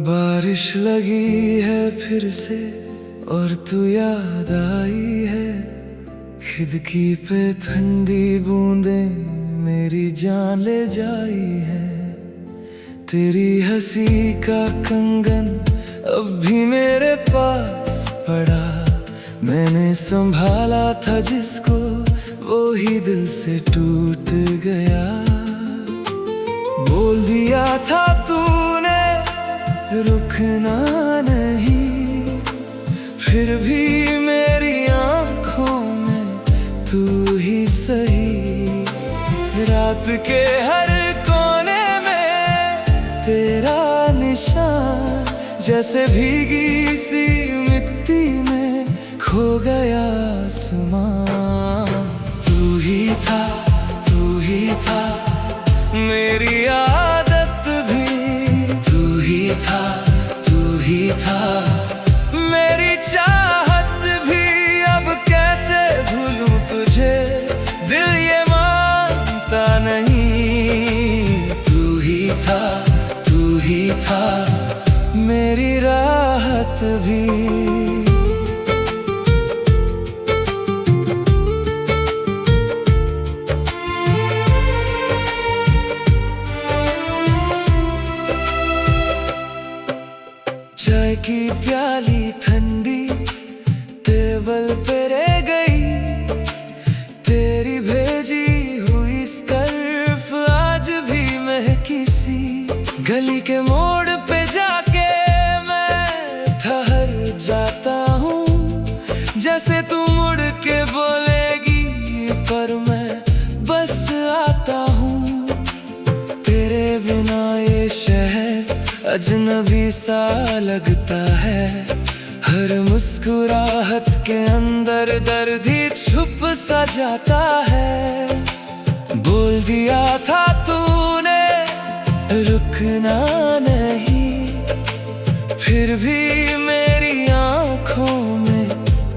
बारिश लगी है फिर से और तू याद आई है। खिड़की पे ठंडी बूंदें मेरी जान ले जाई है। तेरी हंसी का कंगन अब भी मेरे पास पड़ा। मैंने संभाला था जिसको वो ही दिल से टूट गया। बोल दिया था तूने रुकना नहीं, फिर भी मेरी आंखों में तू ही सही। रात के हर कोने में तेरा निशान, जैसे भीगी सी मिट्टी में खो गया आसमां। तू ही था, तू ही था मेरी आदत भी। तू ही था, तू ही था मेरी चाहत भी। अब कैसे भूलूं तुझे, दिल ये मानता नहीं। तू ही था, तू ही था मेरी राहत भी। चाय की प्याली ठंडी टेबल पे रह गई। तेरी भेजी हुई स्कार्फ आज भी महकी सी। गली के मोड़ पे जाके मैं ठहर जाता हूँ, जैसे तू मुड़ के बोलेगी पर मैं बस आता हूँ। तेरे बिना ये शहर अजनबी सा लगता है। हर मुस्कुराहट के अंदर दर्द ही छुप सा जाता है। बोल दिया था तूने रुकना नहीं, फिर भी मेरी आंखों में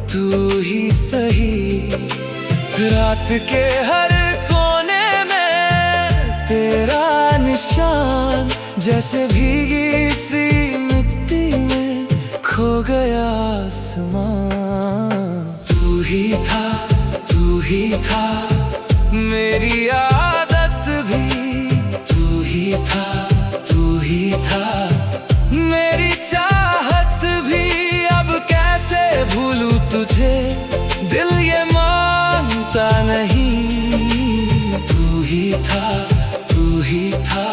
तू ही सही। रात के हर कोने में तेरा निशान, जैसे भीगी सी मिट्टी में खो गया आसमां। तू ही था, तू ही था मेरी आदत भी। तू ही था, तू ही था मेरी चाहत भी। अब कैसे भूलूं तुझे, दिल ये मानता नहीं। तू ही था, तू ही था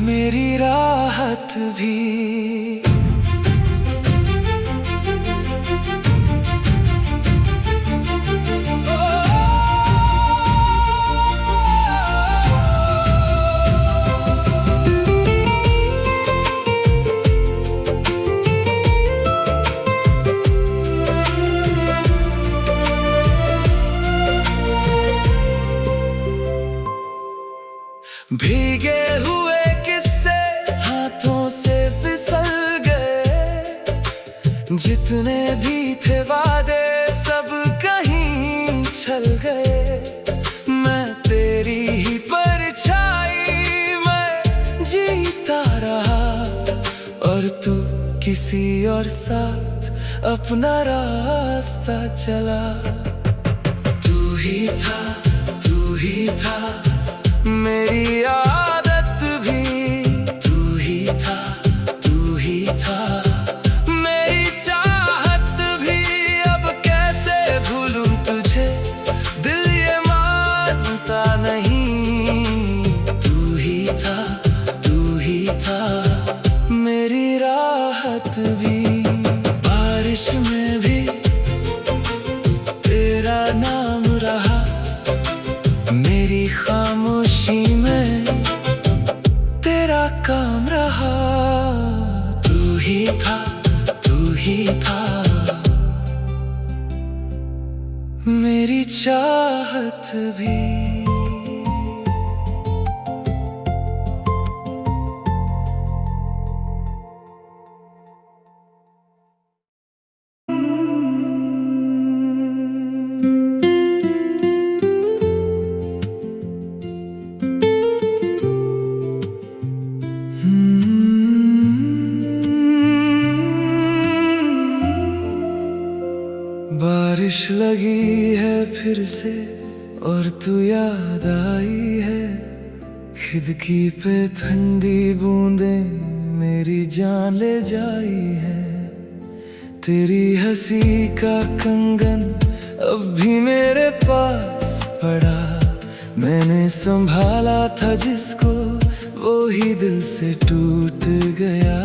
मेरी राहत भी। भीगे हुए किस्से हाथों से फिसल गए। जितने भी थे वादे सब कहीं छल गए। मैं तेरी ही परछाई में जीता रहा, और तू किसी और साथ अपना रास्ता चला। तू ही था, तू ही था मेरी आदत भी। तू ही था, तू ही था मेरी चाहत भी। अब कैसे भूलूं तुझे, दिल ये मानता नहीं। तू ही था, तू ही था मेरी राहत भी। बारिश में भी तेरा नाम रहा, मेरी खामोशी में तेरा काम रहा। तू ही था, तू ही था मेरी चाहत भी। बारिश लगी है फिर से और तू याद आई है। खिड़की पे ठंडी बूंदें मेरी जान ले जाई है। तेरी हंसी का कंगन अब भी मेरे पास पड़ा। मैंने संभाला था जिसको वो ही दिल से टूट गया।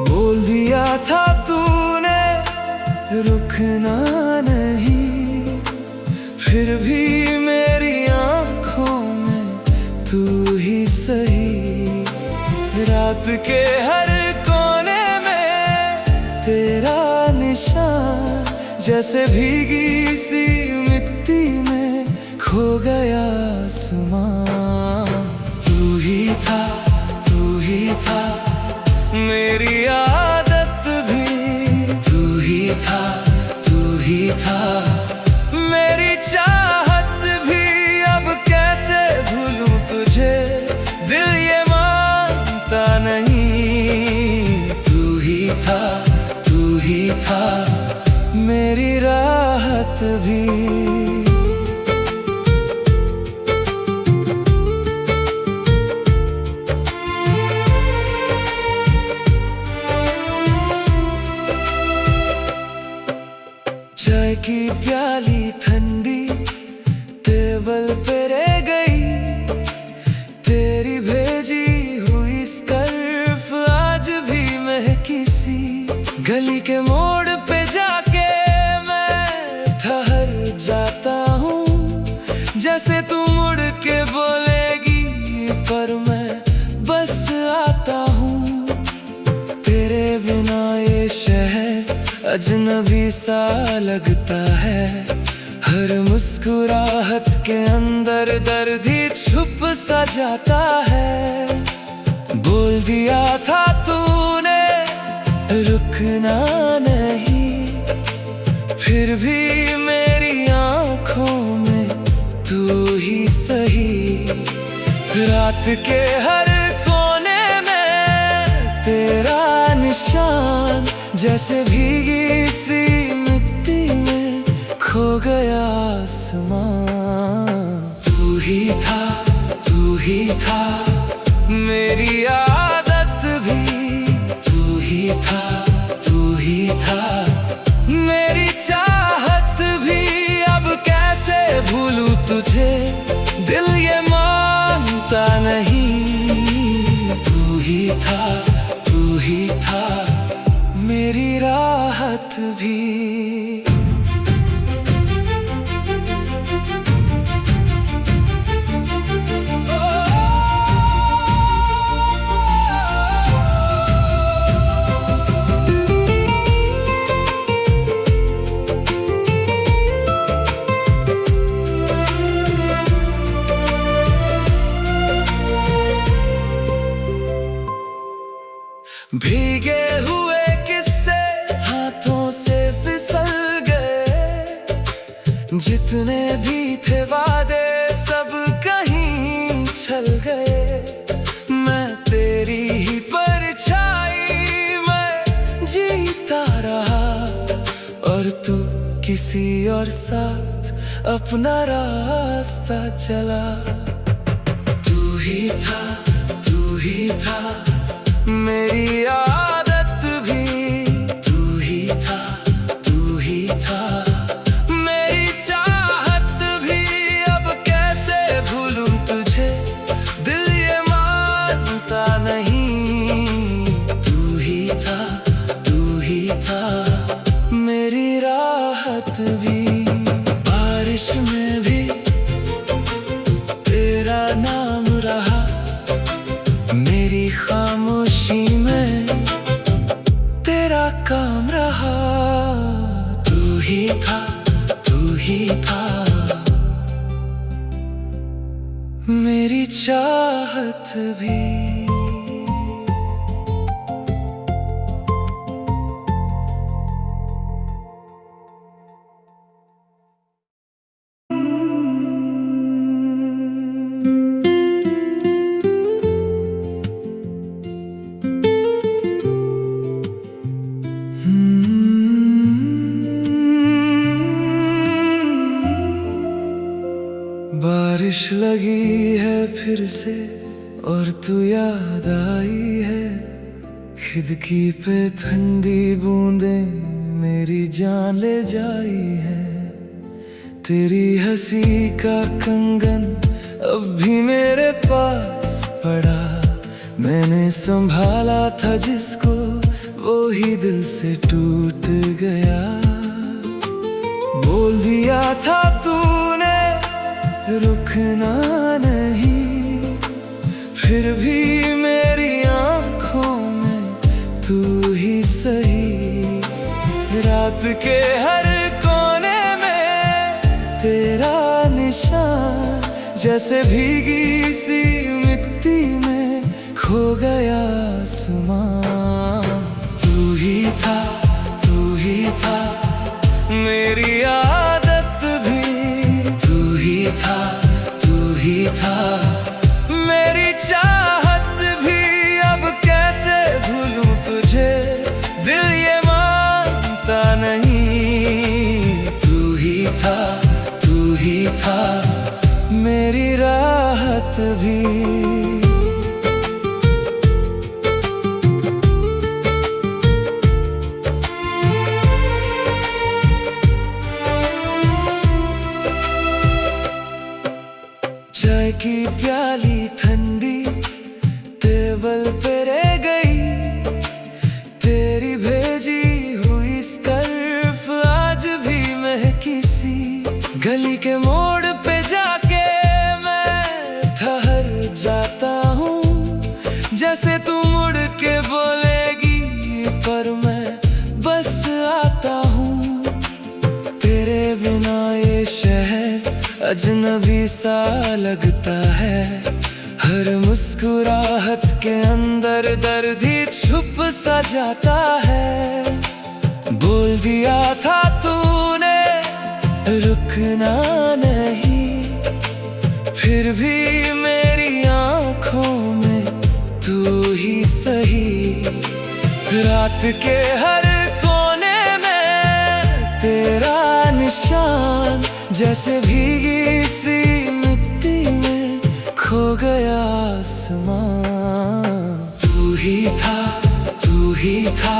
बोल दिया था तूने रुकना नहीं, फिर भी मेरी आंखों में तू ही सही। रात के हर कोने में तेरा निशान, जैसे भीगी सी मिट्टी में खो गया आसमां। तू ही था, तू ही था मेरी आदत भी। तू ही था, तू ही था मेरी चाहत भी। अब कैसे भूलूं तुझे, दिल ये मानता नहीं। तू ही था, तू ही था मेरी राहत भी। चाय की प्याली ठंडी टेबल पे रह गई। तेरी भेजी हुई स्कार्फ आज भी महकी सी। गली के मोड़ पे जाके मैं ठहर जाता हूँ, जैसे तू मुड़ के बोलेगी पर मैं बस आता हूँ। तेरे बिना ये शहर अजनबी सा लगता है। हर मुस्कुराहट के अंदर दर्द ही छुप सा जाता है। बोल दिया था तूने रुकना नहीं, फिर भी मेरी आंखों में तू ही सही। रात के हर कोने में तेरा निशान, जैसे भीगी सी मिट्टी में खो गया आसमां। तू ही था, तू ही था मेरी आदत भी। तू ही था, तू ही था मेरी चाहत भी। अब कैसे भूलूं तुझे, दिल ये मानता नहीं। तू ही था, तू ही था मेरी राहत भी। भीगे हुए किस्से हाथों से फिसल गए। जितने भी थे वादे सब कहीं छल गए। मैं तेरी ही परछाई में जीता रहा, और तू किसी और साथ अपना रास्ता चला। तू ही था, तू ही था मेरी आदत भी। तू ही था, तू ही था मेरी चाहत भी। अब कैसे भूलूं तुझे, दिल ये मानता नहीं। तू ही था, तू ही था मेरी राहत भी। बारिश में भी तेरा नाम रहा, मेरी खामोशी में तेरा काम रहा। तू ही था, तू ही था मेरी चाहत भी। लगी है फिर से और तू याद आई है। खिड़की पे ठंडी बूंदें मेरी जान ले जाई है। तेरी हंसी का कंगन अब भी मेरे पास पड़ा। मैंने संभाला था जिसको वो ही दिल से टूट गया। बोल दिया था तूने रुकना नहीं, फिर भी मेरी आंखों में तू ही सही। रात के हर कोने में तेरा निशान, जैसे भीगी सी मिट्टी में खो गया आसमां। तू ही था, तू ही था, मेरी आदत भी तू ही था, तू ही था, मेरी चाहत भी। अब कैसे भूलूं तुझे, दिल ये मानता नहीं। तू ही था, तू ही था, मेरी राहत भी। चाय की प्याली ठंडी टेबल पे रह गई। तेरी भेजी हुई स्कार्फ आज भी महकी सी। गली के मोड़ पे जाके मैं ठहर जाता हूँ, जैसे तू मुड़ के बोलेगी, पर मैं बस आता हूँ। तेरे बिना ये शहर अजनबी सा लगता है। हर मुस्कुराहट के अंदर दर्द ही छुप सा जाता है। बोल दिया था तूने रुकना नहीं, फिर भी मेरी आंखों में तू ही सही। रात के हर कोने में तेरा निशान, जैसे भीगी सी मिट्टी में खो गया आसमां। तू ही था, तू ही था,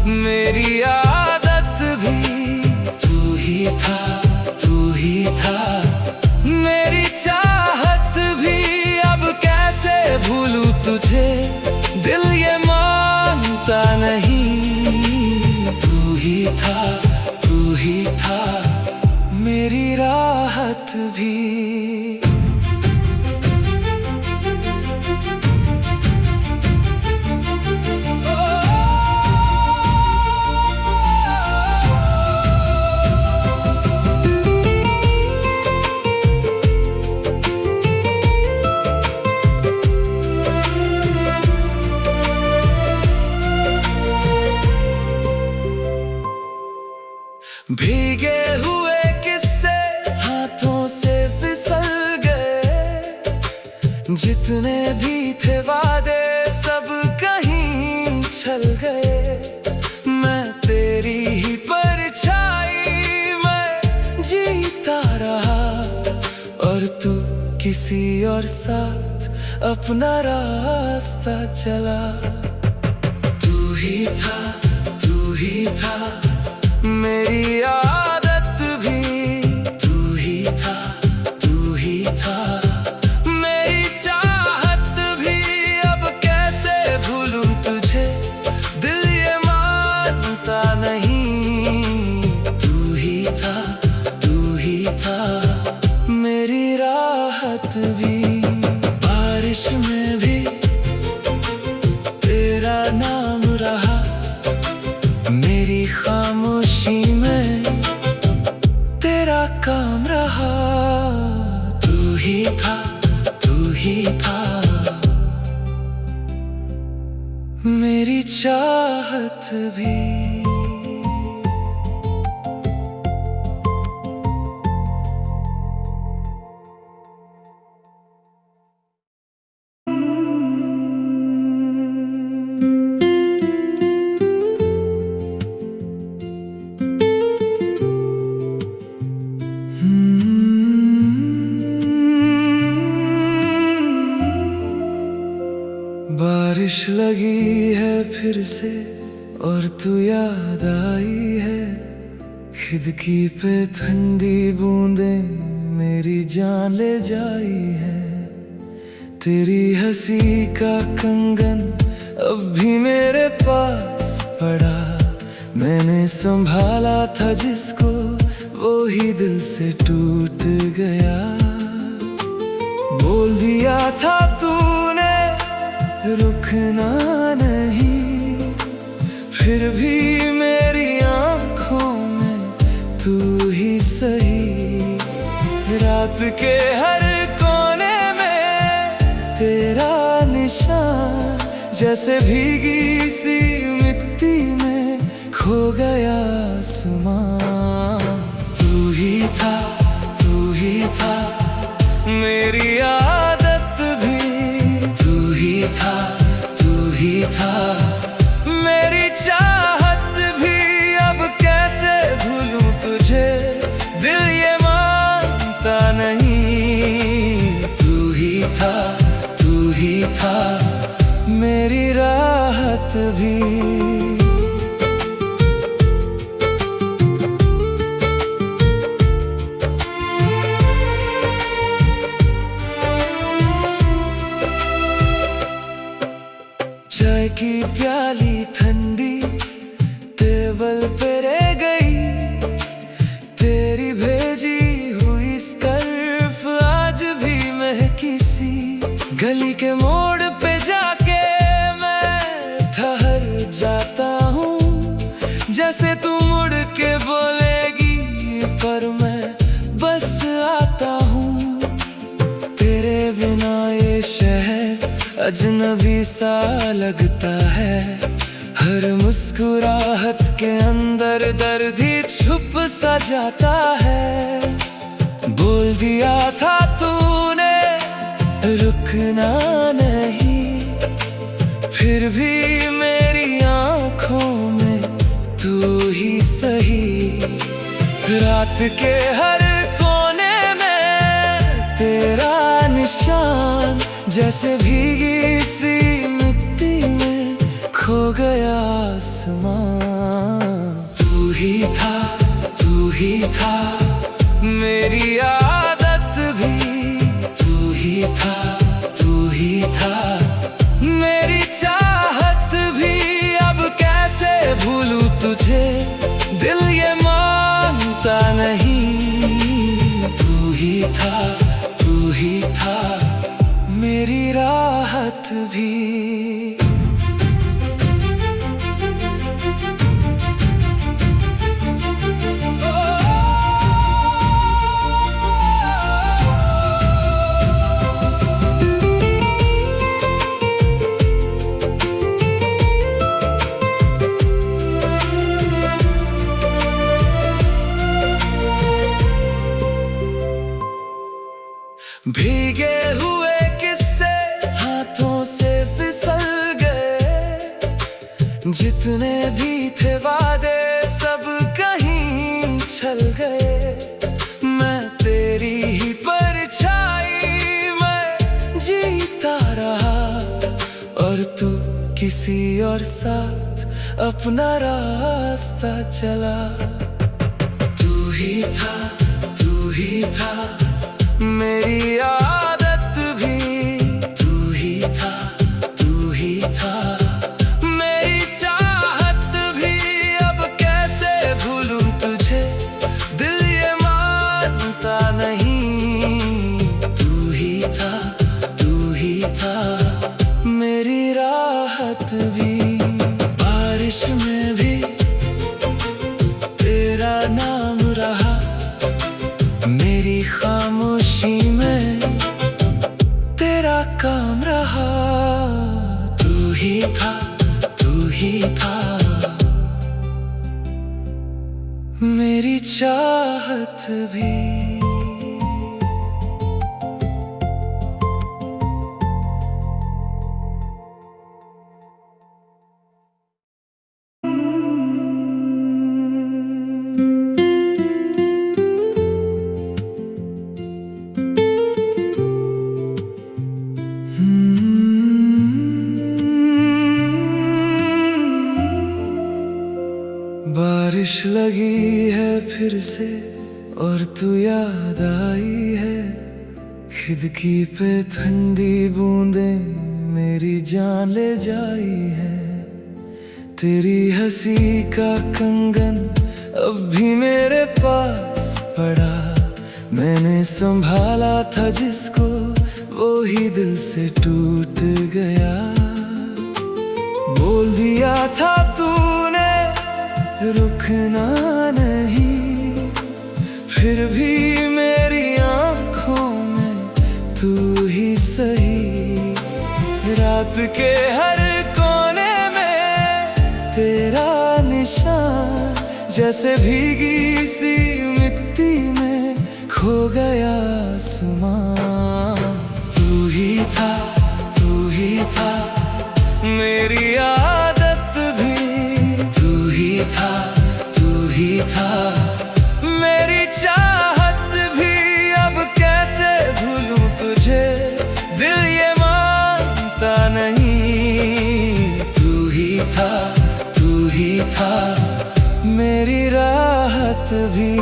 मेरी आदत भी तू ही था, तू ही था, मेरी चाहत भी। अब कैसे भूलूं तुझे, दिल ये मानता नहीं। तू ही था, तू ही था, मेरी राहत भी। भीगे हुए किस्से हाथों से फिसल गए। जितने भी थे वादे सब कहीं छल गए। मैं तेरी ही परछाई में जीता रहा, और तू किसी और साथ अपना रास्ता चला। तू ही था, तू ही था, मेरी आदत भी तू ही था, तू ही था, मेरी चाहत भी। अब कैसे भूलूं तुझे, दिल ये मानता नहीं। तू ही था, तू ही था, मेरी राहत भी। बारिश में भी तेरा नाम रहा, मेरी खामोशी में तेरा काम रहा। तू ही था, तू ही था, मेरी चाहत भी। बारिश लगी है फिर से और तू याद आई है। खिड़की पे ठंडी बूंदें मेरी जान ले जाई है। तेरी हंसी का कंगन अब भी मेरे पास पड़ा। मैंने संभाला था जिसको वो ही दिल से टूट गया। बोल दिया था तूने रुकना नहीं, फिर भी मेरी आंखों में तू ही सही। रात के हर कोने में तेरा निशान, जैसे भीगी सी मिट्टी में खो गया आसमां। तू ही था, तू ही था मेरी आदत भी। तू ही था, तू ही था मेरी चाहत भी। अब कैसे भूलूं तुझे, दिल ये मानता नहीं। तू ही था, तू ही था मेरी राहत भी। चाय की प्याली ठंडी टेबल पे रह गई। तेरी भेजी हुई स्कार्फ आज भी महकी सी। गली के मोड़ पे जाके मैं ठहर जाता हूँ, जैसे तू मुड़ के बोलेगी पर मैं बस आता हूँ। तेरे बिना ये शहर अजनबी सा लगता है। हर मुस्कुराहट के अंदर दर्द ही छुप सा जाता है। बोल दिया था तूने रुकना नहीं, फिर भी मेरी आंखों में तू ही सही। रात के हर कोने में तेरा निशान, जैसे भीगी सी मिट्टी में खो गया आसमां। तू ही था, तू ही था मेरी आदत भी। तू ही था, तू ही था मेरी चाहत भी। अब कैसे भूलूं तुझे, दिल ये मानता नहीं। तू ही था, तू ही था मेरी राहत भी। भीगे हुए किस्से हाथों से फिसल गए। जितने भी थे वादे सब कहीं छल गए। मैं तेरी ही परछाई में जीता रहा, और तू किसी और साथ अपना रास्ता चला। तू ही था, तू ही था मेरी आदत भी। तू ही था, तू ही था मेरी चाहत भी। अब कैसे भूलूं तुझे, दिल ये मानता नहीं। तू ही था, तू ही था मेरी राहत भी। बारिश में भी तेरा नाम रहा, मेरी खामोशी में तेरा काम रहा। तू ही था, तू ही था मेरी चाहत भी। बारिश लगी है फिर से और तू याद आई है। खिड़की पे ठंडी बूंदें मेरी जान ले जाई है। तेरी हंसी का कंगन अब भी मेरे पास पड़ा। मैंने संभाला था जिसको वो ही दिल से टूट गया। बोल दिया था तूने रुकना नहीं, फिर भी मेरी आंखों में तू ही सही। रात के हर कोने में तेरा निशान, जैसे भीगी सी मिट्टी में खो गया आसमान। तू ही था, तू ही था मेरी आदत भी। तू ही था, तू ही था मेरी चाहत भी। अब कैसे भूलूं तुझे, दिल ये मानता नहीं। तू ही था, तू ही था मेरी राहत भी।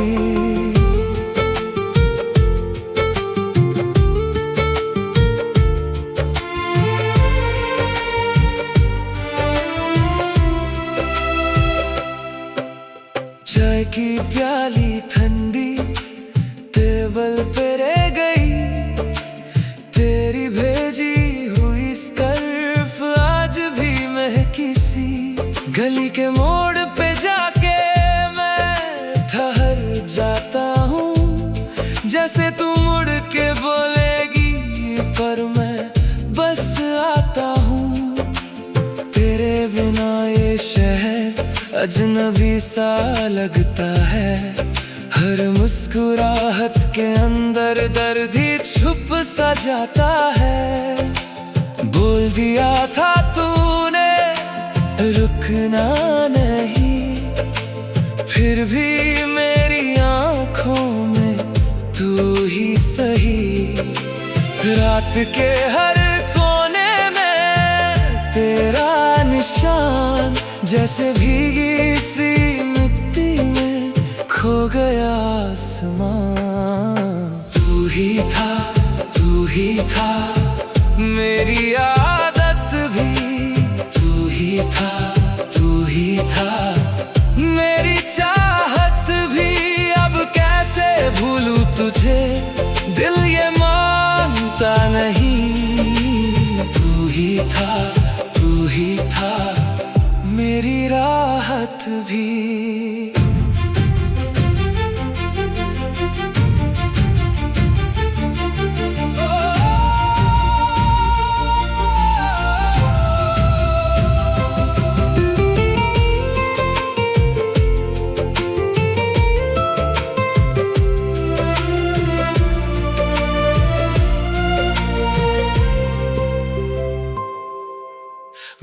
चाय की प्याली ठंडी टेबल पे रह गई। तेरी भेजी हुई स्कार्फ आज भी महकी सी। गली के मोड़ पे जाके मैं ठहर जाता हूँ, जैसे तू मुड़ के बोलेगी पर मैं बस आता हूँ। तेरे बिना ये शहर अजनबी सा लगता है। हर मुस्कुराहट के अंदर दर्द ही छुप सा जाता है। बोल दिया था तूने रुकना नहीं, फिर भी मेरी आंखों में तू ही सही। रात के हर कोने में तेरा निशान, जैसे भीगी सी मिट्टी में खो गया आसमान। तू ही था, तू ही था मेरी आदत भी। तू ही था, तू ही था मेरी चाहत भी। अब कैसे भूलूं तुझे, दिल ये मानता नहीं। तू ही था, तू ही था मेरी राहत भी।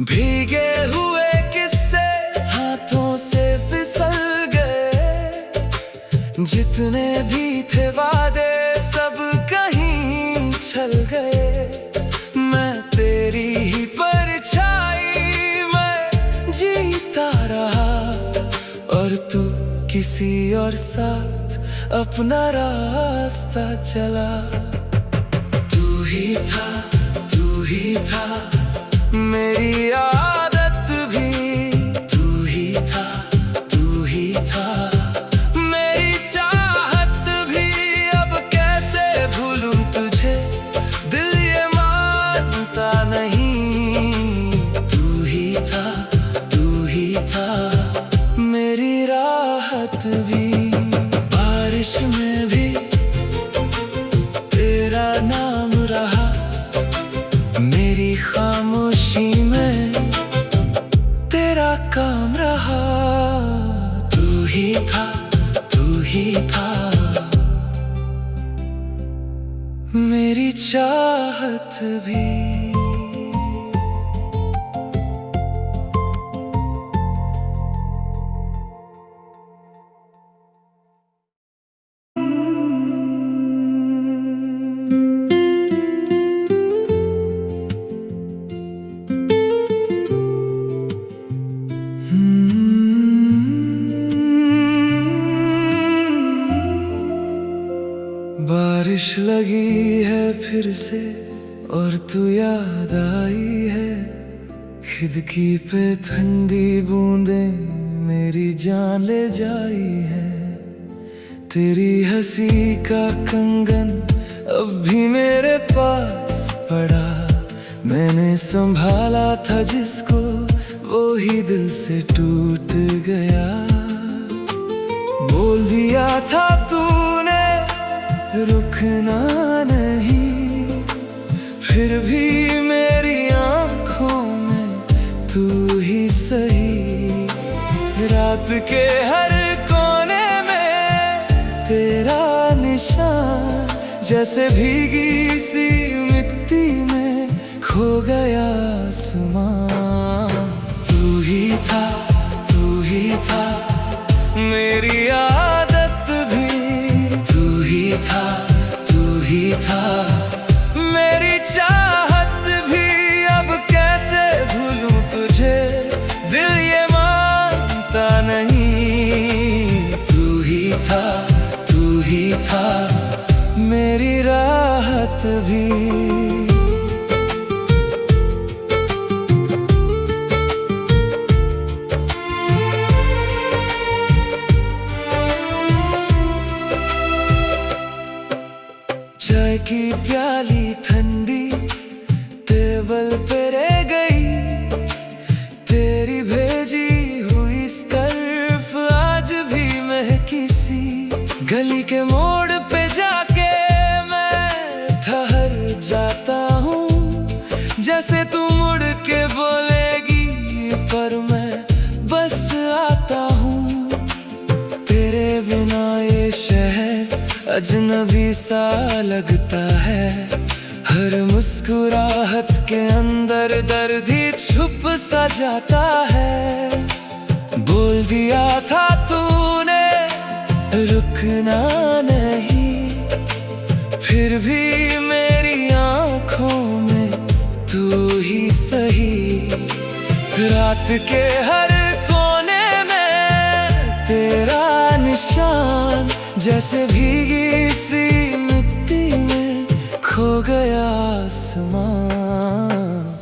भीगे हुए किस्से हाथों से फिसल गए। जितने भी थे वादे सब कहीं छल गए। मैं तेरी ही परछाई में जीता रहा, और तू किसी और साथ अपना रास्ता चला। तू ही था, तू ही था मेरी आदत भी। तू ही था, तू ही था मेरी चाहत भी। अब कैसे भूलूं तुझे, दिल ये मानता नहीं। तू ही था, तू ही था मेरी राहत भी। बारिश में भी तेरा नाम रहा, मेरी खामोशी में तेरा काम रहा। तू ही था, तू ही था मेरी चाहत भी। बारिश लगी है फिर से और तू याद आई है। खिड़की पे ठंडी बूंदें मेरी जान ले जाई है। तेरी हंसी का कंगन अब भी मेरे पास पड़ा। मैंने संभाला था जिसको वो ही दिल से टूट गया। बोल दिया था तूने रुकना नहीं, फिर भी मेरी आंखों में तू ही सही। रात के हर कोने में तेरा निशान, जैसे भीगी सी मिट्टी में खो गया आसमां। तू ही था, तू ही था, मेरी आदत भी तू ही था, तू ही था, मेरी चाहत भी। अब कैसे भूलूं तुझे, दिल ये मानता नहीं। तू ही था, तू ही था, मेरी राहत भी। चाय की प्याली ठंडी टेबल पे रह गई। तेरी भेजी हुई स्कार्फ आज भी महकी सी। गली के मोड़ पे जाके मैं ठहर जाता हूँ, जैसे तू मुड़ के बोलेगी, पर मैं बस आता हूँ। तेरे बिना ये शहर अजनबी सा लगता है। हर मुस्कुराहट के अंदर दर्द ही छुप सा जाता है। बोल दिया था तूने रुकना नहीं, फिर भी मेरी आंखों में तू ही सही। रात के हर कोने में तेरा निशान, जैसे भीगी सी मिट्टी में खो गया आसमां।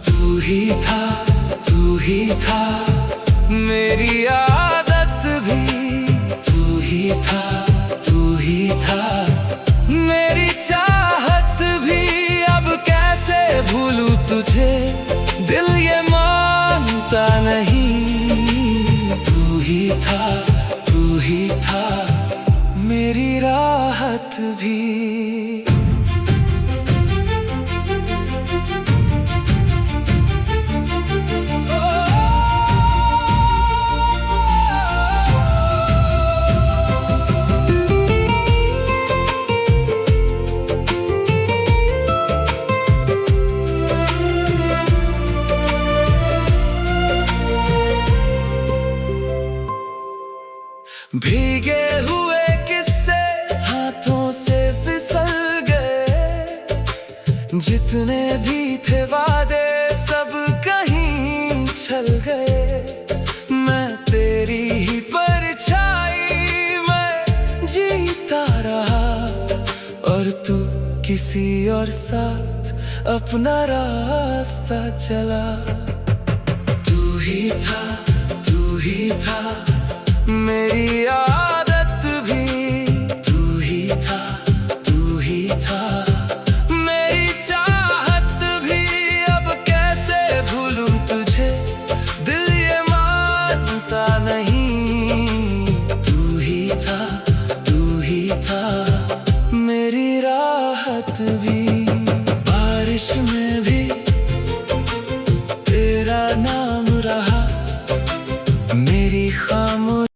तू ही था, तू ही था, मेरी आदत भी तू ही था, तू ही था, मेरी चाहत भी। अब कैसे भूलूं तुझे, दिल ये मानता नहीं। तू ही था, तू ही था, मेरी राहत भी। भीगे हुए किस्से हाथों से फिसल गए। जितने भी थे वादे सब कहीं छल गए। मैं तेरी ही परछाई में जीता रहा, और तू किसी और साथ अपना रास्ता चला। तू ही था, तू ही था, मेरी आदत भी तू ही था, तू ही था, मेरी चाहत भी। अब कैसे भूलूं तुझे, दिल ये मानता नहीं। तू ही था, तू ही था, मेरी राहत भी। बारिश में भी तेरा नाम रहा, मेरी खामोशी